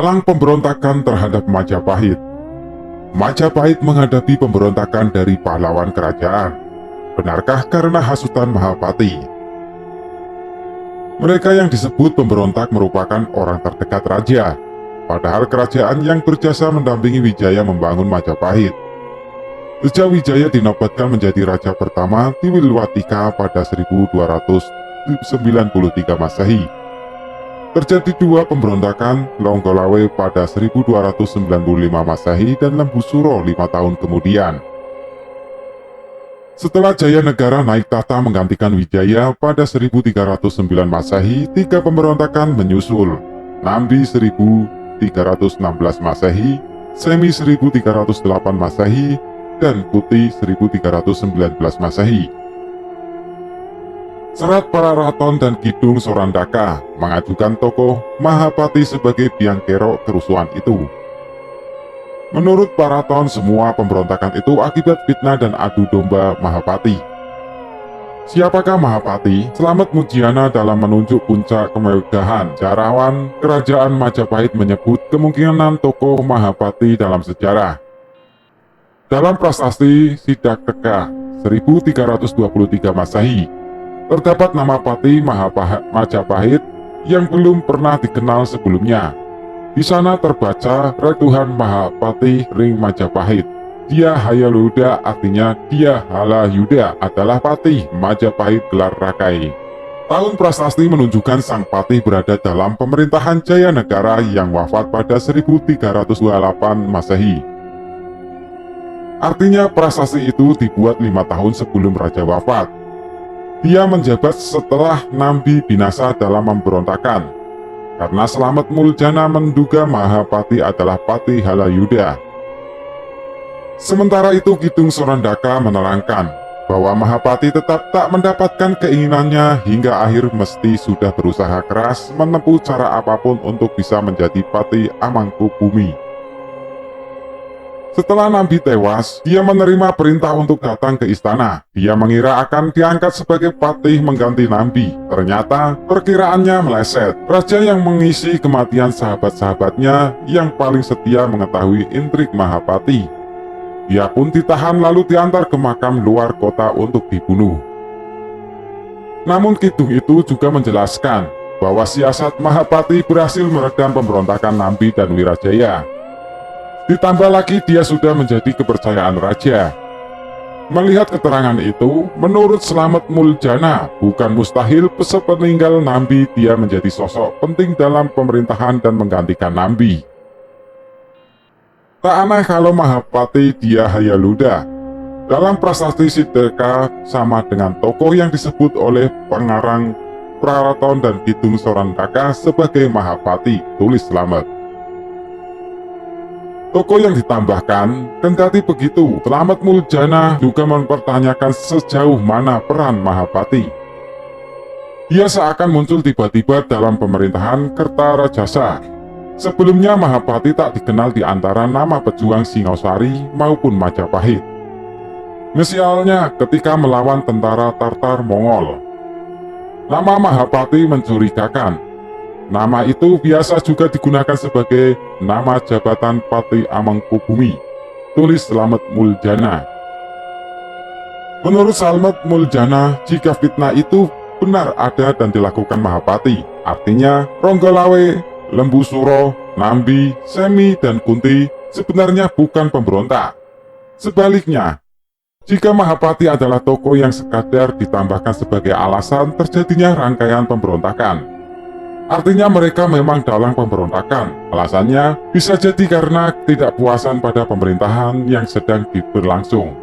Dalang pemberontakan terhadap Majapahit. Majapahit menghadapi pemberontakan dari pahlawan kerajaan. Benarkah karena hasutan Mahapati? Mereka yang disebut pemberontak merupakan orang terdekat raja, padahal kerajaan yang berjasa mendampingi Wijaya membangun Majapahit. Sejak Wijaya dinobatkan menjadi raja pertama di Wilwatika pada 1293 Masehi. Terjadi dua pemberontakan, Longgolawe pada 1295 Masehi dan Lembu Suro 5 tahun kemudian. Setelah Jaya Negara naik tahta menggantikan Wijaya pada 1309 Masehi, 3 pemberontakan menyusul. Nambi 1316 Masehi, Semi 1308 Masehi, dan Kuti 1319 Masehi. Serat Pararaton dan Kidung Sorandaka mengajukan tokoh Mahapati sebagai biang kerok kerusuhan itu. Menurut Paraton, semua pemberontakan itu akibat fitnah dan adu domba Mahapati. Siapakah Mahapati? Slamet Mujiana dalam menunjuk puncak kemegahan sejarawan kerajaan Majapahit menyebut kemungkinan tokoh Mahapati dalam sejarah. Dalam prasasti Sidak Teka 1323 Masehi, terdapat nama Pati Majapahit yang belum pernah dikenal sebelumnya. Di sana terbaca Retuhan Mahapati Ring Majapahit. Dia Hayaluda, artinya dia Halayuda adalah Patih Majapahit gelar Rakai. Tahun prasasti menunjukkan sang Patih berada dalam pemerintahan Jaya Negara yang wafat pada 1328 Masehi. Artinya prasasti itu dibuat 5 tahun sebelum raja wafat. Dia menjabat setelah Nambi binasa dalam pemberontakan, karena Slamet Muljana menduga Mahapati adalah Patih Halayuda. Sementara itu Kidung Sorandaka menerangkan bahwa Mahapati tetap tak mendapatkan keinginannya hingga akhir mesti sudah berusaha keras menempuh cara apapun untuk bisa menjadi Patih Amangkubumi. Setelah Nambi tewas, dia menerima perintah untuk datang ke istana. Dia mengira akan diangkat sebagai patih mengganti Nambi. Ternyata perkiraannya meleset. Raja yang mengisi kematian sahabat-sahabatnya yang paling setia mengetahui intrik Mahapati. Dia pun ditahan lalu diantar ke makam luar kota untuk dibunuh. Namun Kidung itu juga menjelaskan bahwa siasat Mahapati berhasil meredam pemberontakan Nambi dan Wirajaya. Ditambah lagi dia sudah menjadi kepercayaan raja. Melihat keterangan itu, menurut Slamet Muljana, bukan mustahil sepeninggal Nambi dia menjadi sosok penting dalam pemerintahan dan menggantikan Nambi. Tak aneh kalau Mahapati dia Hayaluda. Dalam prasasti Siddhaka sama dengan tokoh yang disebut oleh pengarang Paraton dan Kidung Sorandaka sebagai Mahapati, tulis Slamet. Tokoh yang ditambahkan, kendati begitu, Slamet Muljana juga mempertanyakan sejauh mana peran Mahapati. Dia seakan muncul tiba-tiba dalam pemerintahan Kertarajasa. Sebelumnya Mahapati tak dikenal di antara nama pejuang Singosari maupun Majapahit. Misalnya ketika melawan tentara Tartar Mongol. Nama Mahapati mencurigakan. Nama itu biasa juga digunakan sebagai nama jabatan Patih Amangkubumi, tulis Slamet Muljana. Menurut Slamet Muljana, jika fitnah itu benar ada dan dilakukan Mahapati, artinya Ronggolawe, Lembu Suro, Nambi, Semi, dan Kunti sebenarnya bukan pemberontak. Sebaliknya, jika Mahapati adalah tokoh yang sekadar ditambahkan sebagai alasan terjadinya rangkaian pemberontakan, artinya mereka memang dalam pemberontakan. Alasannya bisa jadi karena ketidakpuasan pada pemerintahan yang sedang berlangsung.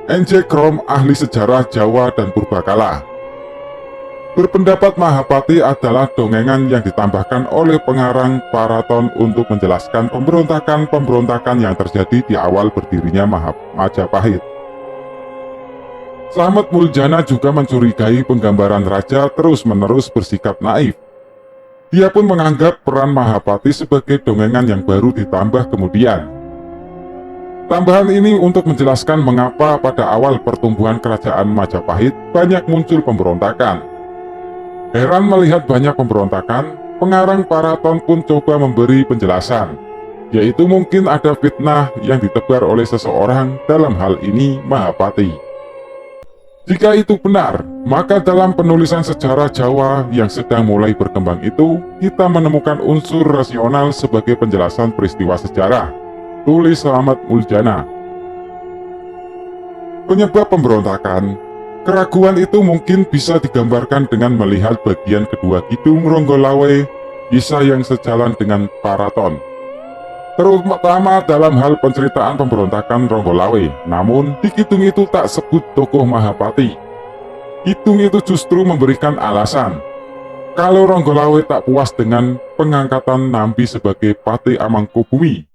N.J. Krom, ahli sejarah Jawa dan Purbakala, berpendapat Mahapati adalah dongengan yang ditambahkan oleh pengarang Paraton untuk menjelaskan pemberontakan-pemberontakan yang terjadi di awal berdirinya Majapahit. Slamet Muljana juga mencurigai penggambaran raja terus-menerus bersikap naif. Dia pun menganggap peran Mahapati sebagai dongengan yang baru ditambah kemudian. Tambahan ini untuk menjelaskan mengapa pada awal pertumbuhan kerajaan Majapahit banyak muncul pemberontakan. Heran melihat banyak pemberontakan, Pengarang Paraton pun coba memberi penjelasan, yaitu mungkin ada fitnah yang ditebar oleh seseorang, dalam hal ini Mahapati. Jika itu benar, maka dalam penulisan sejarah Jawa yang sedang mulai berkembang itu, kita menemukan unsur rasional sebagai penjelasan peristiwa sejarah. Tulis Slamet Muljana. Penyebab pemberontakan, keraguan itu mungkin bisa digambarkan dengan melihat bagian kedua Kidung Ronggolawe, kisah yang sejalan dengan Paraton, terutama dalam hal penceritaan pemberontakan Ronggolawe. Namun, di Kidung itu tak sebut tokoh Mahapati. Kidung itu justru memberikan alasan kalau Ronggolawe tak puas dengan pengangkatan Nambi sebagai Pati Amangkubumi.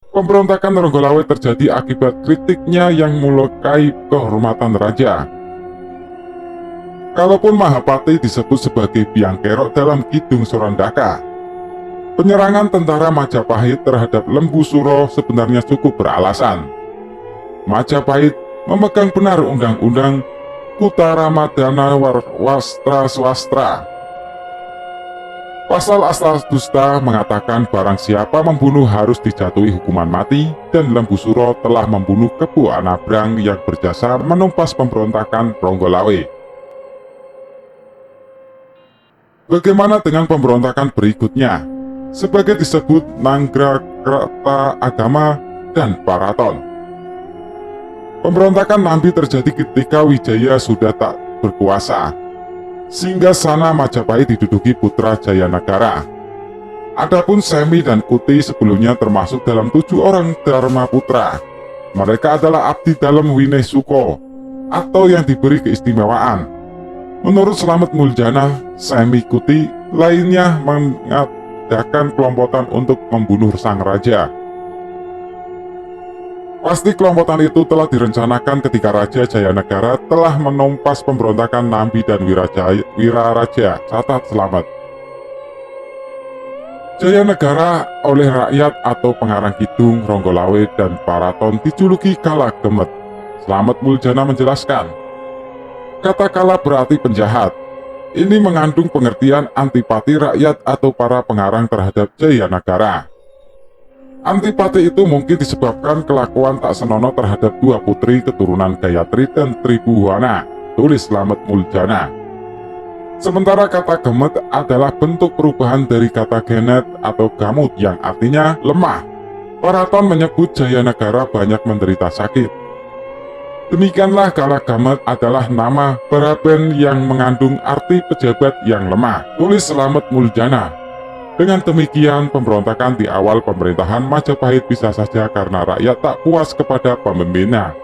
Pemberontakan Ronggolawe terjadi akibat kritiknya yang melukai kehormatan raja. Kalaupun Mahapati disebut sebagai biang kerok dalam Kidung Sorandaka, penyerangan tentara Majapahit terhadap Lembu Suro sebenarnya cukup beralasan. Majapahit memegang benar undang-undang Kutaramadana Wastra Swastra. Pasal asal dusta mengatakan barang siapa membunuh harus dijatuhi hukuman mati, dan Lembu Suro telah membunuh Kebu Anabrang yang berjasa menumpas pemberontakan Ronggolawe. Bagaimana dengan pemberontakan berikutnya? Sebagai disebut Nanggrakrata Agama dan Paraton. Pemberontakan Nambi terjadi ketika Wijaya sudah tak berkuasa, sehingga sana Majapahit diduduki putra Jayanagara. Adapun Semi dan Kuti sebelumnya termasuk dalam 7 orang Dharma Putra. Mereka adalah abdi dalam Wineh Suko, atau yang diberi keistimewaan. Menurut Slamet Muljana, Semi Kuti lainnya mengadakan kelompokan untuk membunuh sang raja. Pasti kelompokan itu telah direncanakan ketika Raja Jayanagara telah menumpas pemberontakan Nambi dan Wiraraja. Catat Slamet. Jayanagara oleh rakyat atau pengarang Kidung Ronggolawe dan Paraton dijuluki Kala Gemet. Slamet Muljana menjelaskan, kata kala berarti penjahat. Ini mengandung pengertian antipati rakyat atau para pengarang terhadap Jayanagara. Antipati itu mungkin disebabkan kelakuan tak senonoh terhadap 2 putri keturunan Gayatri dan Tribuwana. Tulis Slamet Muljana. Sementara kata gemet adalah bentuk perubahan dari kata genet atau gamut yang artinya lemah. Paraton menyebut Jayanagara banyak menderita sakit. Demikianlah Kala Gemet adalah nama Baraben yang mengandung arti pejabat yang lemah. Tulis Slamet Muljana. Dengan demikian, pemberontakan di awal pemerintahan Majapahit bisa saja karena rakyat tak puas kepada pemimpinnya.